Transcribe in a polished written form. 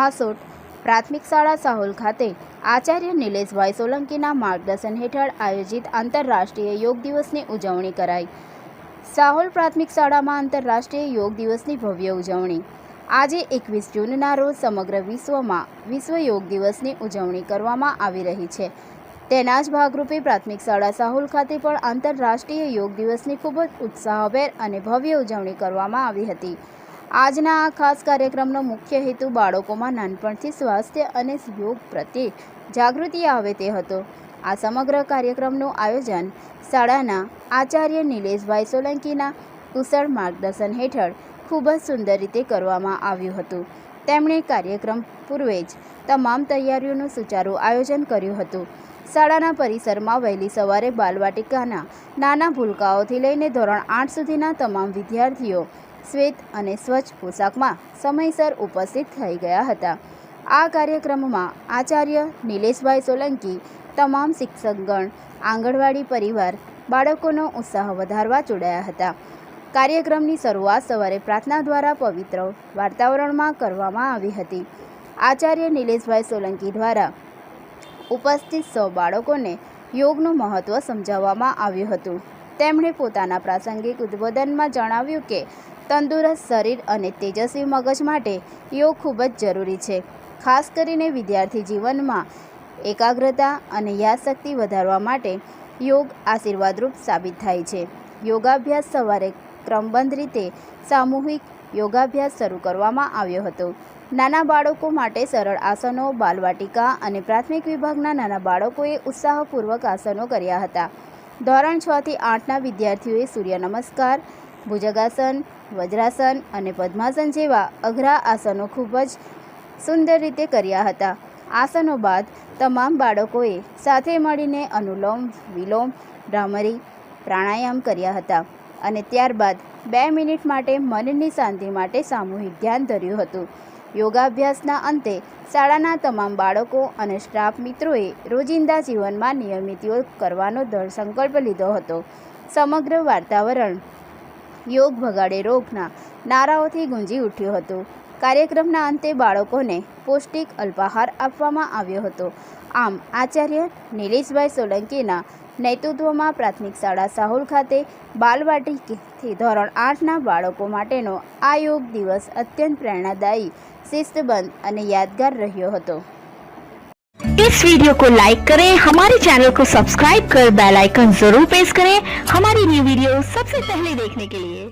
હાસોટ પ્રાથમિક શાળા સાહોલ ખાતે આચાર્ય નિલેશભાઈ સોલંકીના માર્ગદર્શન હેઠળ આયોજિત આંતરરાષ્ટ્રીય યોગ દિવસની ઉજવણી કરાઈ। સાહોલ પ્રાથમિક શાળામાં આંતરરાષ્ટ્રીય યોગ દિવસની ભવ્ય ઉજવણી। આજે 21 જૂનના રોજ સમગ્ર વિશ્વમાં વિશ્વ યોગ દિવસની ઉજવણી કરવામાં આવી રહી છે। તેના જ ભાગરૂપે પ્રાથમિક શાળા સાહોલ ખાતે પણ આંતરરાષ્ટ્રીય યોગ દિવસની ખૂબ જ ઉત્સાહભેર અને ભવ્ય ઉજવણી કરવામાં આવી હતી। આજના આ ખાસ કાર્યક્રમનો મુખ્ય હેતુ બાળકોમાં નાનપણથી સ્વાસ્થ્ય અને યોગ પ્રત્યે જાગૃતિ આવે તે હતો। આ સમગ્ર કાર્યક્રમનું આયોજન શાળાના આચાર્ય નિલેશભાઈ સોલંકીના કુશળ માર્ગદર્શન હેઠળ ખૂબ જ સુંદર રીતે કરવામાં આવ્યું હતું। તેમણે કાર્યક્રમ પૂર્વે જ તમામ તૈયારીઓનું સુચારું આયોજન કર્યું હતું। શાળાના પરિસરમાં વહેલી સવારે બાલવાટિકાના નાના ભૂલકાઓથી લઈને ધોરણ 8 સુધીના તમામ વિદ્યાર્થીઓ શ્વેત અને સ્વચ્છ પોશાકમાં સમયસર ઉપસ્થિત થઈ ગયા હતા। આ કાર્યક્રમમાં આચાર્ય નિલેશભાઈ સોલંકી, તમામ શિક્ષકગણ, આંગણવાડી પરિવાર, બાળકોનો ઉત્સાહ વધારવા જોડાયા હતા। કાર્યક્રમની શરૂઆત સવારે પ્રાર્થના દ્વારા પવિત્ર વાતાવરણમાં કરવામાં આવી હતી। આચાર્ય નિલેશભાઈ સોલંકી દ્વારા ઉપસ્થિત સૌ બાળકોને યોગનું મહત્ત્વ સમજાવવામાં આવ્યું હતું। તેમણે પોતાના પ્રાસંગિક ઉદ્બોધનમાં જણાવ્યું કે તંદુરસ્ત શરીર અને તેજસ્વી મગજ માટે યોગ ખૂબ જ જરૂરી છે। ખાસ કરીને વિદ્યાર્થી જીવનમાં એકાગ્રતા અને યાદશક્તિ વધારવા માટે યોગ આશીર્વાદરૂપ સાબિત થાય છે। યોગાભ્યાસ સવારે ક્રમબદ્ધ રીતે સામૂહિક યોગાભ્યાસ શરૂ કરવામાં આવ્યો હતો। નાના બાળકો માટે સરળ આસનો, બાલવાટિકા અને પ્રાથમિક વિભાગના નાના બાળકોએ ઉત્સાહપૂર્વક આસનો કર્યા હતા। ધોરણ 6 થી 8ના વિદ્યાર્થીઓએ સૂર્ય નમસ્કાર, ભુજંગાસન, વજ્રાસન અને પદ્માસન જેવા અઘરા આસનો ખૂબ જ સુંદર રીતે કર્યા હતા। આસનો બાદ તમામ બાળકોએ સાથે મળીને અનુલોમ વિલોમ, ભ્રામરી, પ્રાણાયામ કર્યા હતા અને ત્યારબાદ 2 મિનિટ માટે મનની શાંતિ માટે સામૂહિક ધ્યાન ધર્યું હતું। યોગાભ્યાસના અંતે શાળાના તમામ બાળકો અને સ્ટાફ મિત્રોએ રોજિંદા જીવનમાં નિયમિત યોગ કરવાનો દૃઢ સંકલ્પ લીધો હતો। સમગ્ર વાતાવરણ યોગ ભગાડે રોગના નારાઓથી ગુંજી ઉઠ્યું હતું। કાર્યક્રમના અંતે બાળકોને પૌષ્ટિક અલ્પાહાર આપવામાં આવ્યો હતો। આમ આચાર્ય નિલેશભાઈ સોલંકીના નેતૃત્વમાં પ્રાથમિક શાળા સાહોલ ખાતે બાલવાટિકાથી ધોરણ 8ના બાળકો માટેનો આ યોગ દિવસ અત્યંત પ્રેરણાદાયી, शिस्तबद्ध અને यादगार રહ્યો હતો। इस वीडियो को लाइक करें, हमारे चैनल को सब्सक्राइब कर बेल आइकन जरूर प्रेस करें हमारी न्यू वीडियो सबसे पहले देखने के लिए।